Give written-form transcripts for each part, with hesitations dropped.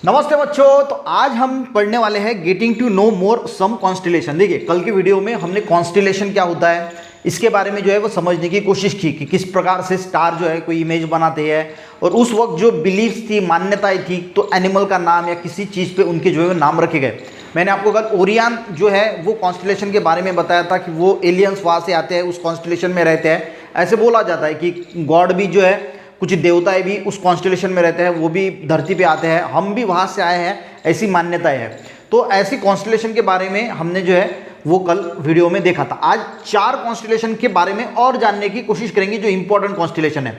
नमस्ते बच्चों। तो आज हम पढ़ने वाले हैं getting to know more some constellation. देखिए, कल की वीडियो में हमने कॉन्स्टिलेशन क्या होता है इसके बारे में जो है वो समझने की कोशिश की कि किस प्रकार से स्टार जो है कोई इमेज बनाते हैं, और उस वक्त जो बिलीफ्स थी, मान्यताएं थी, तो एनिमल का नाम या किसी चीज़ पे उनके जो है नाम रखे गए। मैंने आपको कल ओरियन जो है वो कॉन्स्टिलेशन के बारे में बताया था कि वो एलियंस वहाँ से आते हैं, उस कॉन्स्टिलेशन में रहते हैं। ऐसे बोला जाता है कि गॉड भी जो है, कुछ देवताएं भी उस कॉन्स्टिलेशन में रहते हैं, वो भी धरती पे आते हैं, हम भी वहाँ से आए हैं, ऐसी मान्यताएं हैं। तो ऐसी कॉन्स्टिलेशन के बारे में हमने जो है वो कल वीडियो में देखा था। आज 4 कॉन्स्टिलेशन के बारे में और जानने की कोशिश करेंगे जो इंपॉर्टेंट कॉन्स्टिलेशन है।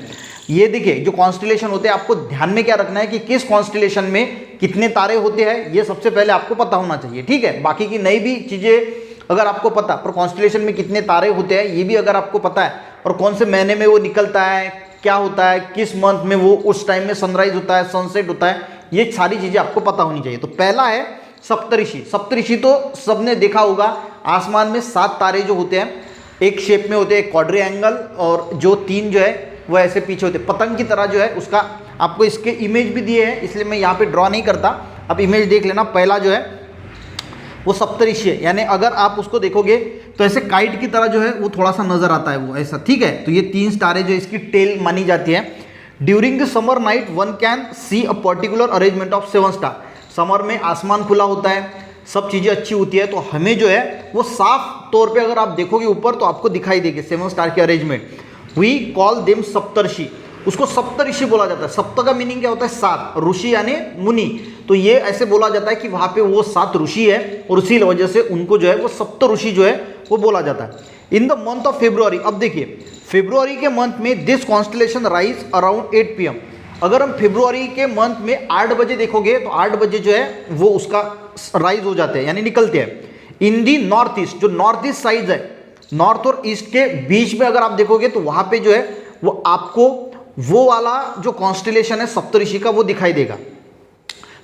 ये देखिए, जो कॉन्स्टिलेशन होते हैं आपको ध्यान में क्या रखना है कि किस कॉन्स्टिलेशन में कितने तारे होते हैं, ये सबसे पहले आपको पता होना चाहिए। ठीक है, बाकी की नई भी चीज़ें अगर आपको पता, पर कॉन्स्टिलेशन में कितने तारे होते हैं ये भी अगर आपको पता है, और कौन से महीने में वो निकलता है, क्या होता है, किस मंथ में वो उस टाइम में सनराइज होता है, सनसेट होता है, ये सारी चीज़ें आपको पता होनी चाहिए। तो पहला है सप्तऋषि। सप्तऋषि तो सबने देखा होगा, आसमान में 7 तारे जो होते हैं एक शेप में होते हैं, क्वाड्रिएंगल, और जो 3 जो है वो ऐसे पीछे होते हैं पतंग की तरह जो है। उसका आपको इसके इमेज भी दिए हैं, इसलिए मैं यहाँ पे ड्रॉ नहीं करता, अब इमेज देख लेना। पहला जो है वो सप्तऋषि है, यानी अगर आप उसको देखोगे तो ऐसे काइट की तरह जो है वो थोड़ा सा नजर आता है, वो ऐसा। ठीक है, तो ये 3 स्टारें जो इसकी टेल मानी जाती है। During the summer night one can see a particular arrangement of 7 star. Summer में आसमान खुला होता है, सब चीज़ें अच्छी होती है, तो हमें जो है वो साफ तौर पे अगर आप देखोगे ऊपर तो आपको दिखाई देगी 7 स्टार की अरेंजमेंट। वी कॉल देम सप्तऋषि, उसको सप्तऋषि बोला जाता है। सप्त का मीनिंग क्या होता है? 7, ऋषि यानी मुनि। तो ये ऐसे बोला जाता है कि वहाँ पे वो 7 ऋषि है, और उसी वजह से उनको जो है वो सप्त ऋषि जो है वो बोला जाता है। In the month of February, अब देखिए फेब्रुआरी के मंथ में this constellation rise around 8 PM। अगर हम फेब्रुआरी के मंथ में 8 बजे देखोगे तो 8 बजे जो है वो उसका राइज हो जाते हैं, यानी निकलते हैं। इन दी नॉर्थ ईस्ट, जो नॉर्थ ईस्ट साइड है, नॉर्थ और ईस्ट के बीच में अगर आप देखोगे तो वहाँ पे जो है वो आपको वो वाला जो कॉन्स्टिलेशन है सप्तऋषि का वो दिखाई देगा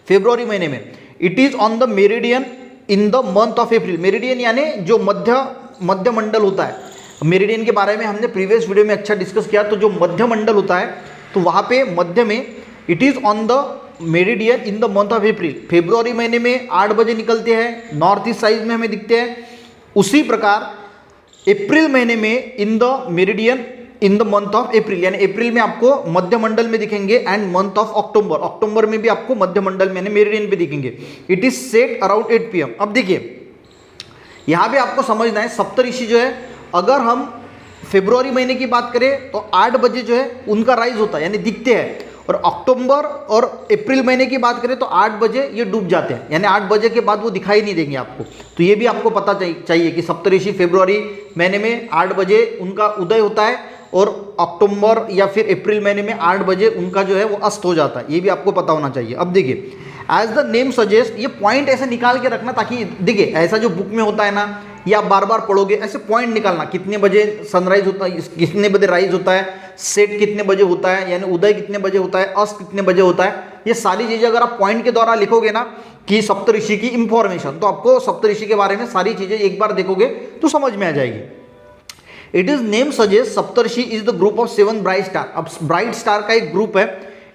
फेब्रुआरी महीने में। It is on the meridian in the month of April. Meridian यानी जो मध्य मंडल होता है। मेरिडियन के बारे में हमने प्रीवियस वीडियो में अच्छा डिस्कस किया। तो जो मध्य मंडल होता है तो वहाँ पे मध्य में it is on the meridian in the month of April. February महीने में 8 बजे निकलते हैं, नॉर्थ ईस्ट साइड में हमें दिखते हैं। उसी प्रकार अप्रैल महीने में in the meridian in the month of April, यानी अप्रैल में आपको मध्य मंडल में दिखेंगे, एंड मंथ ऑफ अक्टूबर, अक्टूबर में भी आपको मध्य मंडल में मेरिडियन पे दिखेंगे। It is set around 8 PM। अब देखिए यहाँ भी आपको समझना है, सप्तऋषि जो है अगर हम फेब्रुआरी महीने की बात करें तो 8 बजे जो है उनका राइज होता है, यानी दिखते हैं। और अक्टूबर और अप्रैल महीने की बात करें तो 8 बजे ये डूब जाते हैं, यानी 8 बजे के बाद वो दिखाई नहीं देंगे आपको। तो ये भी आपको पता चाहिए कि सप्तऋषि फेब्रुआरी महीने में 8 बजे उनका उदय होता है, और अक्टूबर या फिर अप्रैल महीने में 8 बजे उनका जो है वो अस्त हो जाता है। ये भी आपको पता होना चाहिए। अब देखिए, एज द नेम सजेस्ट, ये पॉइंट ऐसे निकाल के रखना, ताकि देखिए ऐसा जो बुक में होता है ना, ये आप बार बार पढ़ोगे, ऐसे पॉइंट निकालना, कितने बजे सनराइज होता है, कितने बजे राइज होता है, सेट कितने बजे होता है, यानी उदय कितने बजे होता है, अस्त कितने बजे होता है। ये सारी चीज़ें अगर आप पॉइंट के द्वारा लिखोगे ना कि सप्तऋषि की इंफॉर्मेशन, तो आपको सप्तऋषि के बारे में सारी चीज़ें एक बार देखोगे तो समझ में आ जाएगी। It is name suggest Saptarishi is the group of 7 bright star. अब ब्राइट स्टार का एक ग्रुप है।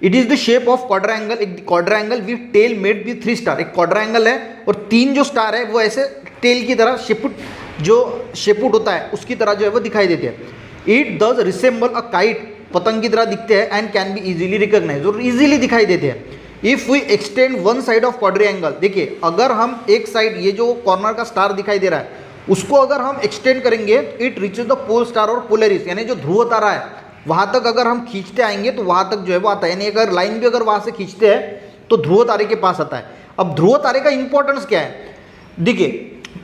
It is the shape of quadrangle, एक quadrangle with tail made with 3 star. एक क्वाड्राएंगल है और 3 जो स्टार है वो ऐसे टेल की तरह शेपुट होता है उसकी तरह जो है वो दिखाई देते हैं। It does resemble a kite, पतंग की तरह दिखते हैं, and can be easily recognise, और इजीली दिखाई देते हैं। If we extend one side of quadrangle, देखिए अगर हम एक साइड, ये जो कॉर्नर का स्टार दिखाई दे रहा है उसको अगर हम एक्सटेंड करेंगे, it reaches the pole star और पोलरिस, यानी जो ध्रुव तारा है वहाँ तक अगर हम खींचते आएंगे तो वहाँ तक जो है वो आता है, यानी अगर लाइन भी अगर वहाँ से खींचते हैं तो ध्रुव तारे के पास आता है। अब ध्रुव तारे का इंपॉर्टेंस क्या है? देखिए,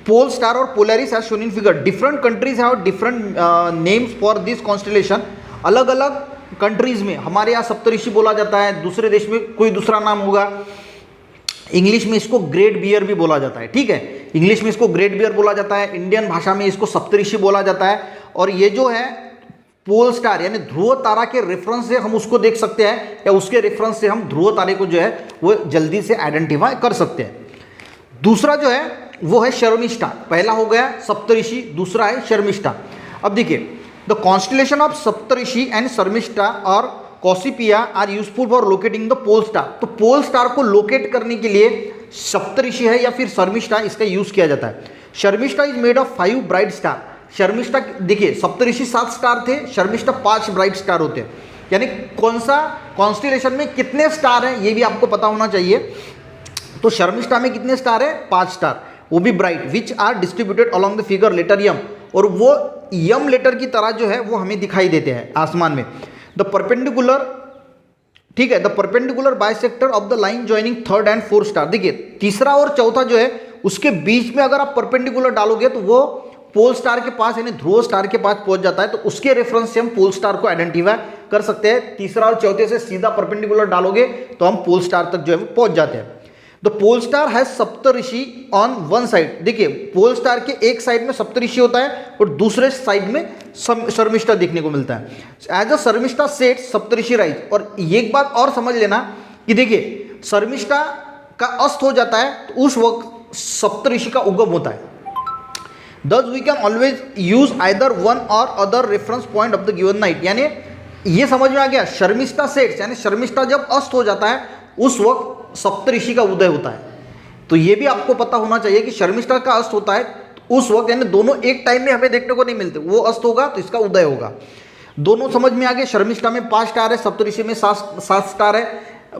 पोल स्टार और Polaris has shown in figure. Different countries have different names for this constellation. अलग अलग कंट्रीज में, हमारे यहाँ सप्तऋषि बोला जाता है, दूसरे देश में कोई दूसरा नाम होगा। इंग्लिश में इसको ग्रेट बियर भी बोला जाता है। ठीक है, इंग्लिश में इसको ग्रेट बियर बोला जाता है, इंडियन भाषा में इसको सप्तऋषि बोला जाता है। और ये जो है पोल स्टार यानी ध्रुव तारा के रेफरेंस से हम उसको देख सकते हैं, या उसके रेफरेंस से हम ध्रुव तारे को जो है वो जल्दी से आइडेंटिफाई कर सकते हैं। दूसरा जो है वो है शर्मिष्ठा। पहला हो गया सप्तऋषि, दूसरा है शर्मिष्ठा। अब देखिए, the constellation of Saptarishi and Sharmishtha और Cassiopeia are useful for locating the pole star. तो पोल स्टार को लोकेट करने के लिए सप्तऋषि है या फिर शर्मिष्ठा, इसका यूज किया जाता है। Sharmishtha is made of 5 bright star. Sharmishtha देखिए, सप्तऋषि 7 स्टार थे, शर्मिष्ठा 5 ब्राइट स्टार होते हैं। यानी कौन सा कॉन्स्टिलेशन में कितने स्टार हैं ये भी आपको पता होना चाहिए। तो शर्मिष्ठा में कितने स्टार है? 5 स्टार, वो भी bright, which are distributed along the figure letter M, और वो यम लेटर की तरह जो है वो हमें दिखाई देते हैं आसमान में। द परपेंडिकुलर, ठीक है, the perpendicular bisector of the line joining 3rd and 4th star. देखिए तीसरा और चौथा जो है उसके बीच में अगर आप परपेंडिकुलर डालोगे तो वो पोल स्टार के पास यानी ध्रुव स्टार के पास पहुंच जाता है। तो उसके रेफरेंस से हम पोल स्टार को आइडेंटिफाई कर सकते हैं। तीसरा और चौथे से सीधा परपेंडिकुलर डालोगे तो हम पोल स्टार तक जो है वो पहुंच जाते हैं। The pole star has Saptarishi on one side. देखिए पोल स्टार के एक साइड में सप्तऋषि होता है और दूसरे साइड में शर्मिष्ठा देखने को मिलता है। As a Sharmishtha set Saptarishi rise. और एक बात और समझ लेना कि देखिए शर्मिष्ठा का अस्त हो जाता है तो उस वक्त सप्तऋषि का उगम होता है। Thus we can always use either one or other reference point of the given night। यानी ये समझ में आ गया, शर्मिष्ठा सेट्स यानी शर्मिष्ठा जब अस्त हो जाता है उस वक्त सप्तऋषि का उदय होता है। तो ये भी आपको पता होना चाहिए कि शर्मिष्ठा का अस्त होता है उस वक्त, यानी दोनों एक टाइम में हमें देखने को नहीं मिलते। वो अस्त होगा तो इसका उदय होगा। दोनों समझ में आ गए। शर्मिष्ठा में 5 स्टार है, सप्तऋषि में 7 स्टार है।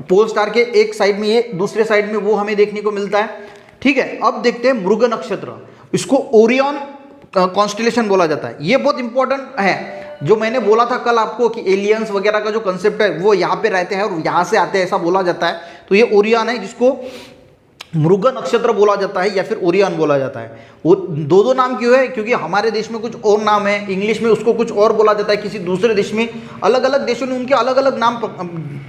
पोल स्टार के एक साइड में ये, दूसरे साइड में वो हमें देखने को मिलता है। ठीक है, अब देखते हैं मृग नक्षत्र। इसको ओरियन कॉन्स्टिलेशन बोला जाता है। ये बहुत इंपॉर्टेंट है। जो मैंने बोला था कल आपको कि एलियंस वगैरह का जो कंसेप्ट है वो यहाँ पे रहते हैं और यहाँ से आते हैं ऐसा बोला जाता है। तो ये ओरियन है जिसको मृग नक्षत्र बोला जाता है या फिर ओरियन बोला जाता है। वो दो नाम क्यों है? क्योंकि हमारे देश में कुछ और नाम है, इंग्लिश में उसको कुछ और बोला जाता है, किसी दूसरे देश में अलग अलग देशों ने उनके अलग अलग नाम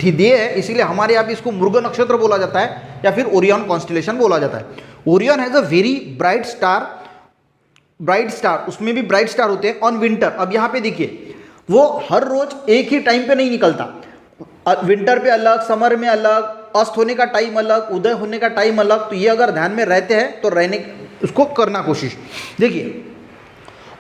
दिए हैं, इसीलिए हमारे यहाँ भी इसको मृग नक्षत्र बोला जाता है या फिर ओरियन कॉन्स्टिलेशन बोला जाता है। Orion has a very bright star, उसमें भी ब्राइट स्टार होते हैं ऑन विंटर। अब यहाँ पे देखिए वो हर रोज एक ही टाइम पे नहीं निकलता, विंटर पे अलग, समर में अलग, अस्त होने का टाइम अलग, उदय होने का टाइम अलग। तो ये अगर ध्यान में रहते हैं तो रहने उसको करना कोशिश। देखिए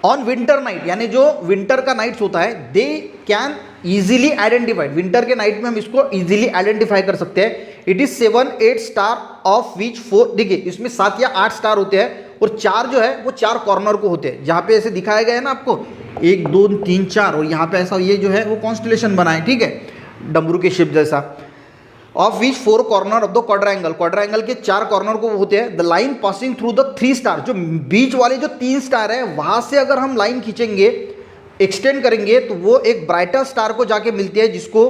ऑन विंटर नाइट यानी जो विंटर का नाइट्स होता है they can easily identified. Winter के नाइट में हम इसको इजीली आइडेंटिफाई कर सकते हैं। It is 7-8 star of which 4, देखिए इसमें 7 या 8 स्टार होते हैं और 4 जो है वो 4 कॉर्नर को होते हैं। जहाँ पे ऐसे दिखाया गया है ना आपको 1 2 3 4 और यहाँ पे ऐसा ये जो है वो कॉन्स्टिलेशन बना है। ठीक है, डमरू के शिप जैसा। Of which 4 corner of the quadrangle, quadrangle के 4 कॉर्नर को होते हैं। The line passing through the 3 star, जो बीच वाले जो 3 स्टार है वहां से अगर हम लाइन खींचेंगे, एक्सटेंड करेंगे तो वो एक ब्राइटर स्टार को जाके मिलती है जिसको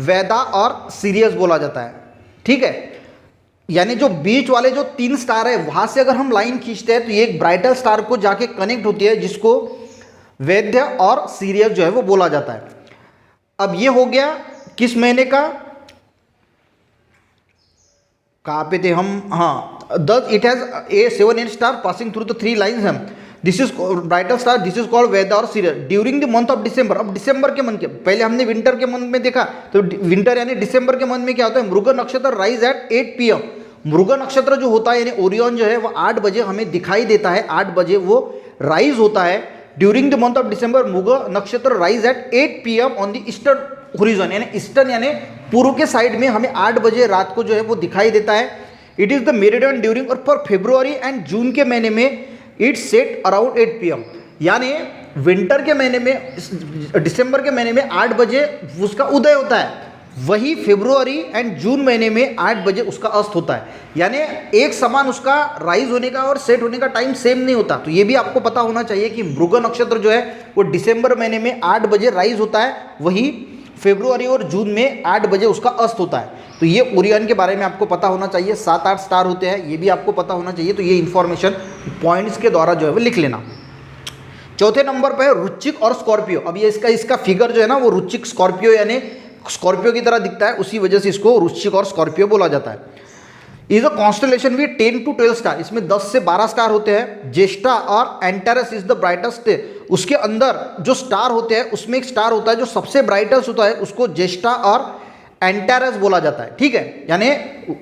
वेदा और सीरियस बोला जाता है। ठीक है, यानी जो बीच वाले जो 3 स्टार है वहां से अगर हम लाइन खींचते हैं तो ये एक ब्राइटर स्टार को जाके कनेक्ट होती है जिसको वैद्य और सीरियस जो है वो बोला जाता है। अब ये हो गया किस महीने का, कहाँ पे थे हम? हाँ, thus it has a 7-8 star passing through the 3 lines हम। This is brighter star, this is called Vega और Sirius during the month of December. अब डिसम्बर के मंथ के पहले हमने विंटर के मंथ में देखा, तो विंटर यानी दिसंबर के मंथ में क्या होता है? मृग नक्षत्र राइज एट 8 PM। मृग नक्षत्र जो होता है यानी ओरियन जो है वो 8 बजे हमें दिखाई देता है, 8 बजे वो राइज होता है। During the month of December Mrig Nakshatra rise at 8 PM on the eastern horizon, यानी ईस्टर्न यानी पूर्व के साइड में हमें 8 बजे रात को जो है वो दिखाई देता है। It is the meridian during, और फॉर फरवरी एंड जून के महीने में इट सेट अराउंड 8 PM, यानी विंटर के महीने में, दिसंबर के महीने में 8 बजे उसका उदय होता है, वही फरवरी एंड जून महीने में 8 बजे उसका अस्त होता है। यानी एक समान उसका राइज होने का और सेट होने का टाइम सेम नहीं होता। तो ये भी आपको पता होना चाहिए कि मृग नक्षत्र जो है वो दिसंबर महीने में 8 बजे राइज होता है, वही फरवरी और जून में 8 बजे उसका अस्त होता है। तो ये ओरियन के बारे में आपको पता होना चाहिए। 7-8 स्टार होते हैं, ये भी आपको पता होना चाहिए। तो ये इन्फॉर्मेशन पॉइंट्स के द्वारा जो है वो लिख लेना। चौथे नंबर पर है रुचिक और स्कॉर्पियो। अब ये इसका फिगर जो है ना वो रुचिक स्कॉर्पियो यानी स्कॉर्पियो की तरह दिखता है, उसी वजह से इसको रुचिक और स्कॉर्पियो बोला जाता है। Is a constellation with 10 to 12 star, इसमें 10 से 12 स्टार होते हैं। ज्येष्ठा और एंटेरस इज द ब्राइटेस्ट, उसके अंदर जो स्टार होते हैं उसमें एक स्टार होता है जो सबसे ब्राइटेस्ट होता है, उसको ज्येष्ठा और एंटेरस बोला जाता है। ठीक है, यानी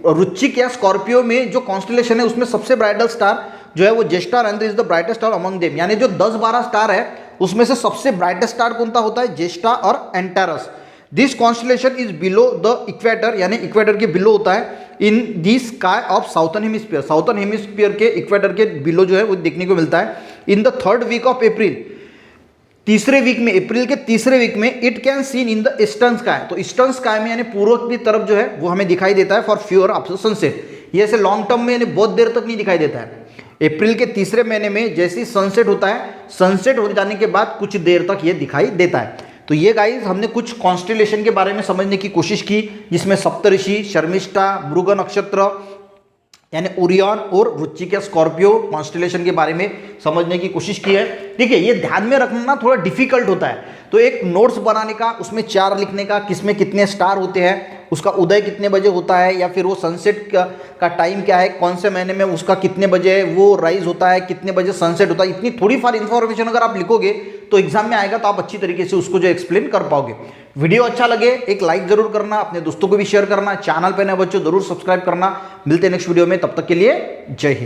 रुचिक या स्कॉर्पियो में जो कॉन्स्टलेशन है उसमें सबसे ब्राइटल स्टार जो है वो ज्येष्ठा और is the brightest star among them, यानी जो 10-12 स्टार है उसमें से सबसे ब्राइटेस्ट स्टार कौन सा होता है? ज्येष्ठा और Antares. This constellation is below the equator, यानी इक्वेटर के बिलो होता है in the sky of southern hemisphere, southern hemisphere के इक्वेटर के बिलो जो है वो देखने को मिलता है। In the third week of April, तीसरे वीक में, अप्रैल के तीसरे वीक में it can seen in the eastern sky, तो ईस्टर्न स्काई में यानी पूर्व की तरफ जो है वो हमें दिखाई देता है फॉर फ्यूअर ऑफ सनसेट। ये ऐसे लॉन्ग टर्म में यानी बहुत देर तक नहीं दिखाई देता है। अप्रैल के तीसरे महीने में जैसे ही सनसेट होता है, सनसेट हो जाने के बाद कुछ देर तक ये दिखाई देता है। तो ये गाइस हमने कुछ कॉन्स्टेलेशन के बारे में समझने की कोशिश की, जिसमें सप्तऋषि, शर्मिष्ठा, मृग नक्षत्र यानी ओरियन और वृश्चिक या स्कॉर्पियो कॉन्स्टेलेशन के बारे में समझने की कोशिश की है। ठीक है, ये ध्यान में रखना ना थोड़ा डिफिकल्ट होता है, तो एक नोट्स बनाने का, उसमें चार लिखने का, किसमें कितने स्टार होते हैं, उसका उदय कितने बजे होता है, या फिर वो सनसेट का टाइम क्या है, कौन से महीने में उसका कितने बजे वो राइज होता है, कितने बजे सनसेट होता है, इतनी थोड़ी फार इन्फॉर्मेशन अगर आप लिखोगे तो एग्जाम में आएगा तो आप अच्छी तरीके से उसको जो एक्सप्लेन कर पाओगे। वीडियो अच्छा लगे एक लाइक जरूर करना, अपने दोस्तों को भी शेयर करना, चैनल पे नए बच्चों जरूर सब्सक्राइब करना। मिलते हैं नेक्स्ट वीडियो में, तब तक के लिए जय हिंद।